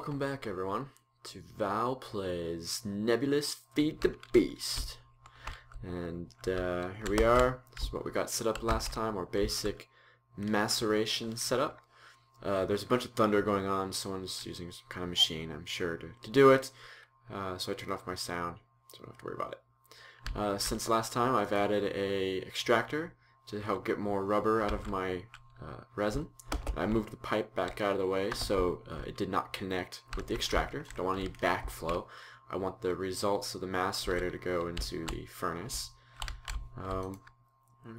Welcome back everyone to Vaal plays Nebulous Feed the Beast. And here we are. This is what we got set up last time, our basic maceration setup. There's a bunch of thunder going on, someone's using some kind of machine, I'm sure, to do it. So I turned off my sound, so I don't have to worry about it. Since last time I've added a extractor to help get more rubber out of my resin. I moved the pipe back out of the way so it did not connect with the extractor. Don't want any backflow. I want the results of the macerator to go into the furnace. I've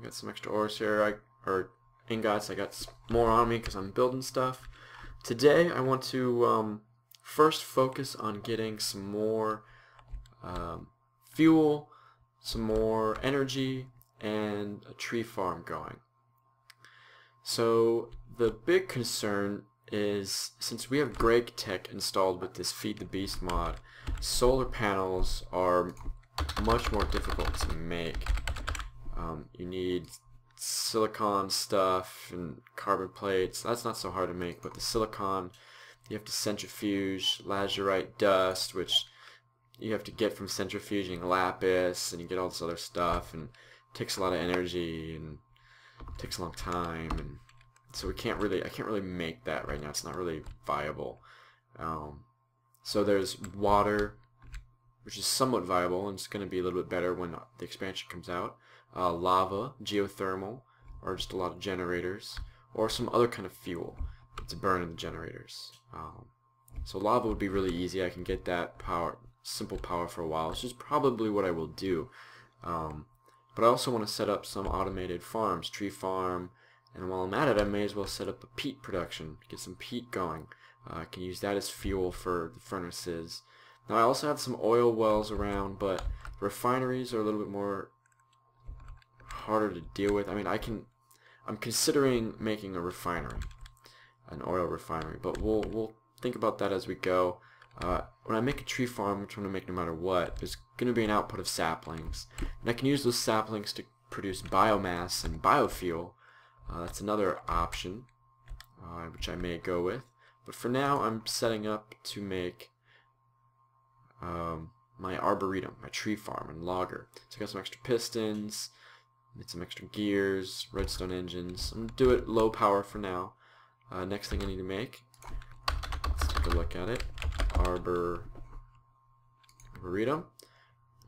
got some extra ores here, or ingots. I got more on me because I'm building stuff. Today I want to first focus on getting some more fuel, some more energy, and a tree farm going. So the big concern is, since we have Greg Tech installed with this Feed the Beast mod, solar panels are much more difficult to make. You need silicon stuff and carbon plates. That's not so hard to make, but the silicon, you have to centrifuge lazurite dust, which you have to get from centrifuging lapis, and you get all this other stuff, and it takes a lot of energy, and it takes a long time, and so I can't really make that right now. It's not really viable. So there's water, which is somewhat viable, and it's going to be a little bit better when the expansion comes out. Lava, geothermal, or just a lot of generators, or some other kind of fuel to burn in the generators. So lava would be really easy. I can get that power, simple power for a while, which is probably what I will do. But I also want to set up some automated farms, tree farm, and while I'm at it I may as well set up a peat production, get some peat going. I can use that as fuel for the furnaces. Now I also have some oil wells around, but refineries are a little bit more harder to deal with. I mean, I'm considering making a refinery, an oil refinery, but we'll think about that as we go. When I make a tree farm, which I'm going to make no matter what, there's going to be an output of saplings. And I can use those saplings to produce biomass and biofuel. That's another option, which I may go with. But for now, I'm setting up to make my arboretum, my tree farm and logger. So I got some extra pistons, made some extra gears, redstone engines. I'm going to do it low power for now. Next thing I need to make, let's take a look at it. Arboretum.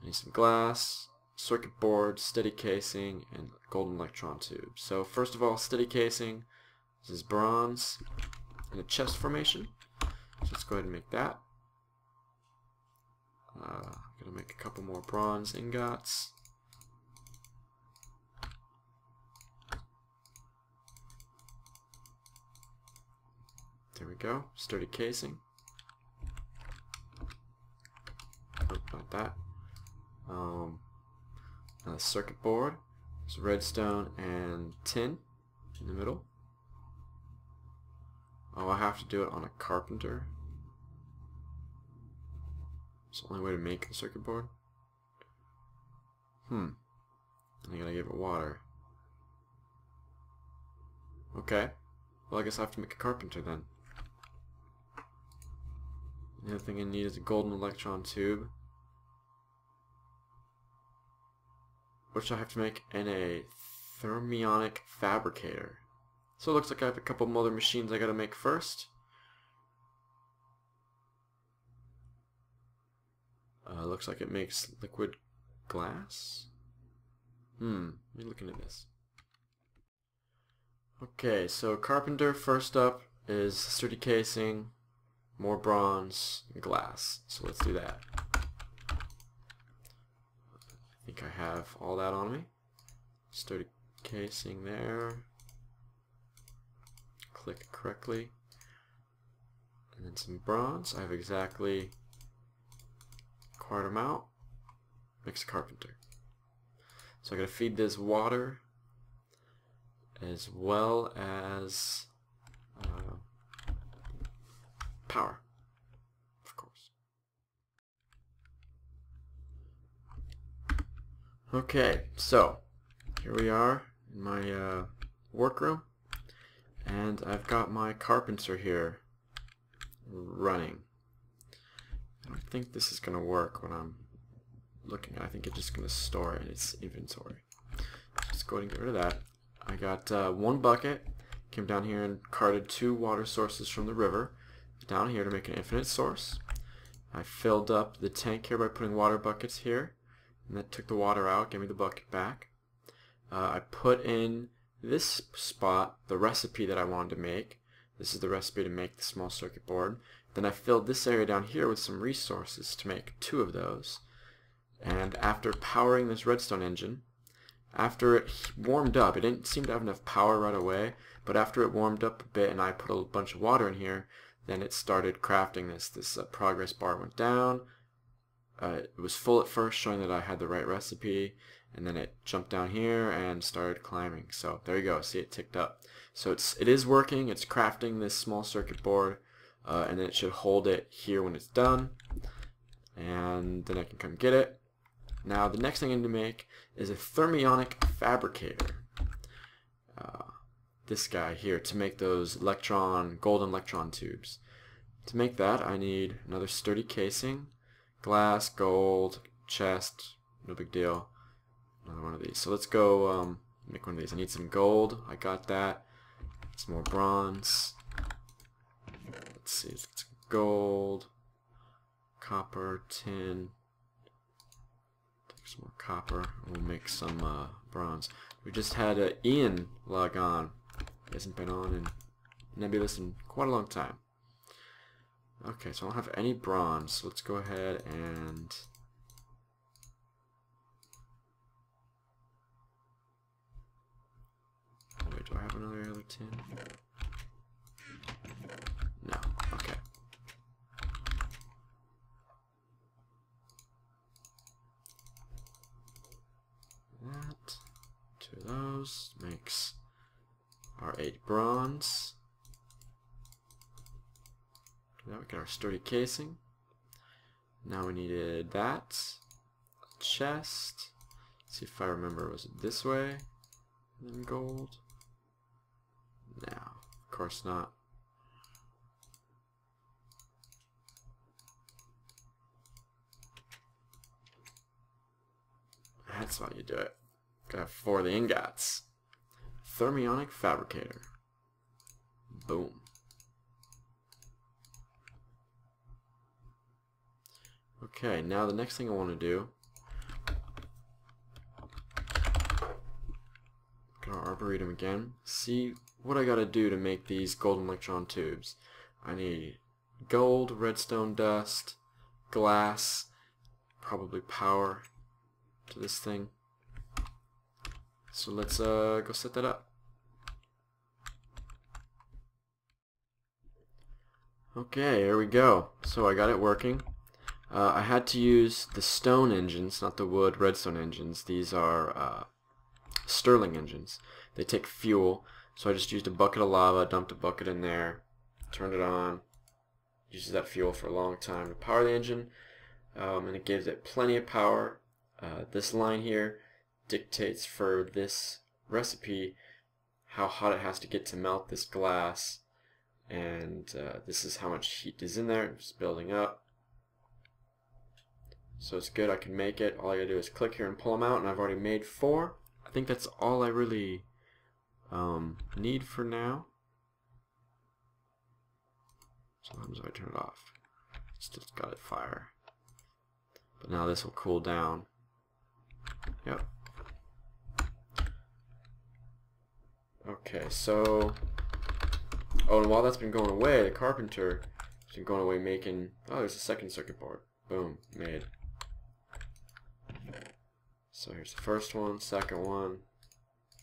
I need some glass, circuit board, steady casing, and golden electron tube. So first of all, steady casing. This is bronze in a chest formation. So let's go ahead and make that. I'm gonna make a couple more bronze ingots. There we go. Sturdy casing. Not that. Now the circuit board. There's redstone and tin in the middle. Oh, I have to do it on a carpenter. It's the only way to make a circuit board. And I gotta give it water. Okay. Well, I guess I have to make a carpenter then. The other thing I need is a golden electron tube, which I have to make in a thermionic fabricator. So it looks like I have a couple other machines I gotta make first. Looks like it makes liquid glass. Let me look into this. Okay, so carpenter first up is sturdy casing, more bronze, and glass. So let's do that. I think I have all that on me. Sturdy casing there. Click correctly. And then some bronze. I have exactly a quart amount. Makes a carpenter. So I gotta feed this water as well as power, of course. Okay, so here we are in my workroom, and I've got my carpenter here running. I don't think this is going to work when I'm looking at it. I think it's just going to store it in its inventory. Let's go ahead and get rid of that. I got one bucket. Came down here and carted 2 water sources from the river down here to make an infinite source. I filled up the tank here by putting water buckets here, and that took the water out, gave me the bucket back. I put in this spot the recipe that I wanted to make. This is the recipe to make the small circuit board. Then I filled this area down here with some resources to make 2 of those. And after powering this redstone engine, after it warmed up, it didn't seem to have enough power right away, but after it warmed up a bit and I put a bunch of water in here, then it started crafting this. This progress bar went down. It was full at first, showing that I had the right recipe, and then it jumped down here and started climbing. So there you go. See, it ticked up. So it is working. It's crafting this small circuit board, and then it should hold it here when it's done, and then I can come get it. Now the next thing I need to make is a thermionic fabricator. This guy here, to make those golden electron tubes. To make that I need another sturdy casing, glass, gold, chest, no big deal. Another one of these. So let's go make one of these. I need some gold. I got that. Some more bronze. Let's see. It's gold, copper, tin. Take some more copper. We'll make some bronze. We just had Ian log on. He hasn't been on in Nebulous in quite a long time. Okay, so I don't have any bronze. So let's go ahead and wait, do I have another tin? No. Okay. That, 2 of those makes our 8 bronze. Now we got our sturdy casing. Now we needed that. A chest. Let's see if I remember, was it this way? And then gold? No, of course not. That's how you do it. Gotta have 4 of the ingots. Thermionic fabricator. Boom. Okay, now the next thing I want to do, go to Arboretum again, see what I gotta do to make these golden electron tubes. I need gold, redstone dust, glass, probably power to this thing. So let's go set that up. Okay, here we go. So I got it working. I had to use the stone engines, not the wood redstone engines. These are Stirling engines. They take fuel, so I just used a bucket of lava, dumped a bucket in there, turned it on, uses that fuel for a long time to power the engine, and it gives it plenty of power. This line here dictates for this recipe how hot it has to get to melt this glass, and this is how much heat is in there. It's building up. So it's good, I can make it. All I gotta do is click here and pull them out, and I've already made 4. I think that's all I really need for now. Sometimes if I turn it off, it's just got it fire. But now this will cool down. Yep. Okay, so and while that's been going away, the carpenter has been going away making, there's a second circuit board. Boom, made. So here's the first one, second one,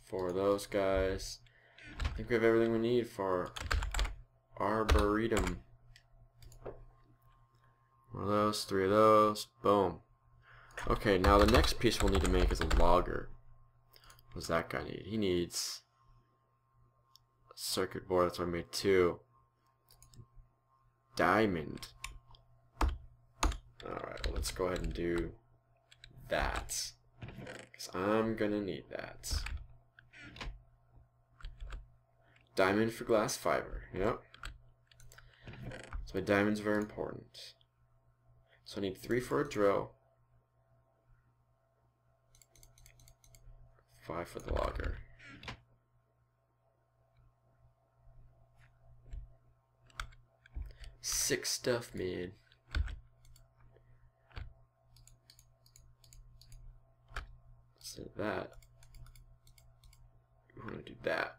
4 of those guys. I think we have everything we need for Arboretum. 1 of those, 3 of those, boom. Okay, now the next piece we'll need to make is a logger. What does that guy need? He needs a circuit board, that's why I made 2. Diamond. Alright, well, let's go ahead and do that, because I'm gonna need that. Diamond for glass fiber, yep. So my diamond's very important. So I need 3 for a drill, 5 for the logger. Six stuff, man. So that, we want to do that.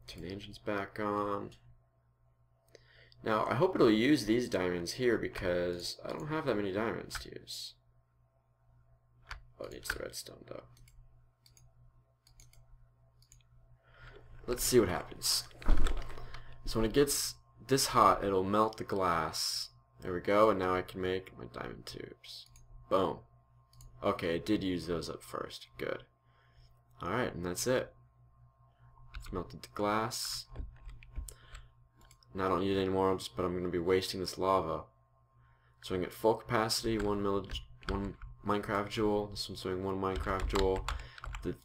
Turn the engines back on. Now, I hope it'll use these diamonds here because I don't have that many diamonds to use. Oh, it needs the redstone though. Let's see what happens. So when it gets this hot, it'll melt the glass. There we go, and now I can make my diamond tubes. Boom. Okay, it did use those up first. Good. Alright, and that's it. It's melted the glass. Now I don't need it anymore, but I'm going to be wasting this lava. So I can get full capacity, 1 Minecraft joule. This one's doing 1 Minecraft joule.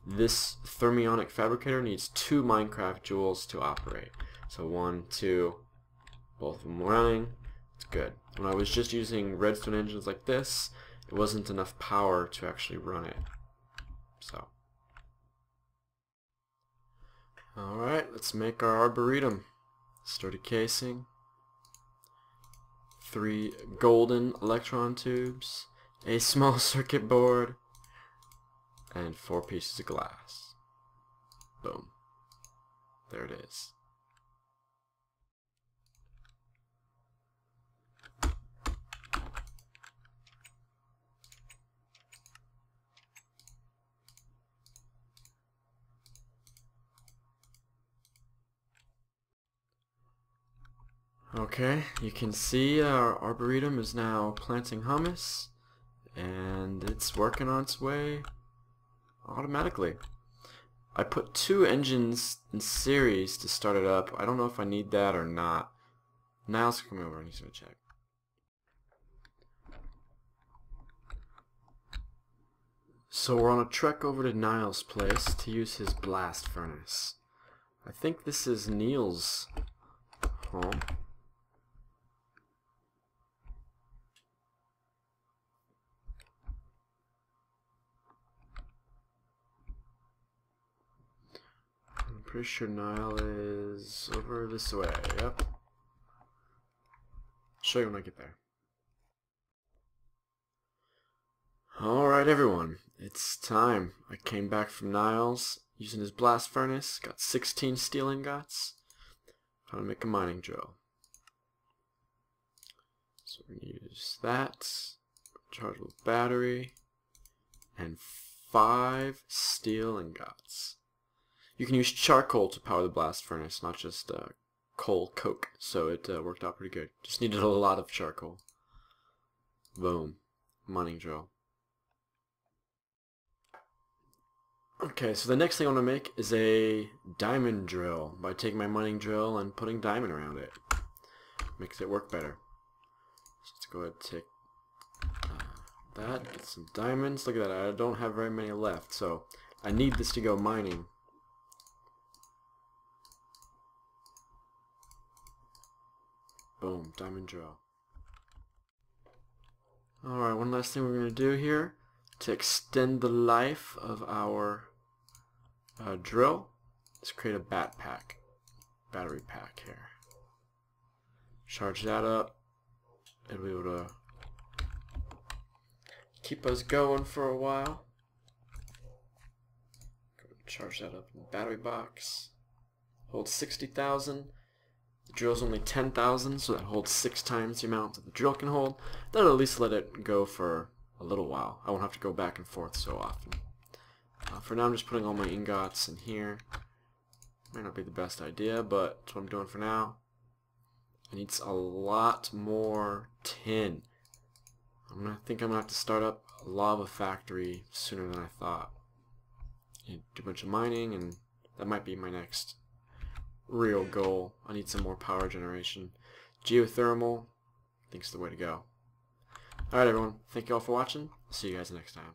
This thermionic fabricator needs 2 Minecraft joules to operate. So 1, 2, both of them running. It's good. When I was just using redstone engines like this, it wasn't enough power to actually run it. So, alright, let's make our arboretum. Sturdy casing, 3 golden electron tubes, a small circuit board, and 4 pieces of glass. Boom. There it is. Okay, you can see our arboretum is now planting hummus, and it's working on its way automatically. I put 2 engines in series to start it up. I don't know if I need that or not. Niall's coming over and he's going to check. So we're on a trek over to Niall's place to use his blast furnace. I think this is Neil's home. Pretty sure Niall is over this way. Yep. I'll show you when I get there. Alright everyone, it's time. I came back from Niall's using his blast furnace, got 16 steel ingots. I'm gonna make a mining drill. So we're gonna use that, charge with battery, and 5 steel ingots. You can use charcoal to power the blast furnace, not just coal coke, so it worked out pretty good. Just needed a lot of charcoal. Boom. Mining drill. Okay, so the next thing I want to make is a diamond drill by taking my mining drill and putting diamond around it. Makes it work better. So let's go ahead and take that, get some diamonds. Look at that, I don't have very many left, so I need this to go mining. Boom, diamond drill. Alright, one last thing we're going to do here to extend the life of our drill is create a battery pack here. Charge that up. It'll be able to keep us going for a while. Charge that up in the battery box. Holds 60,000. The drill's only 10,000, so that holds 6 times the amount that the drill can hold. That'll at least let it go for a little while. I won't have to go back and forth so often. For now, I'm just putting all my ingots in here. Might not be the best idea, but that's what I'm doing for now. I need a lot more tin. I think I'm going to have to start up a lava factory sooner than I thought. Do a bunch of mining, and that might be my next real goal. I need some more power generation. Geothermal, I think is the way to go. Alright everyone, thank you all for watching. I'll see you guys next time.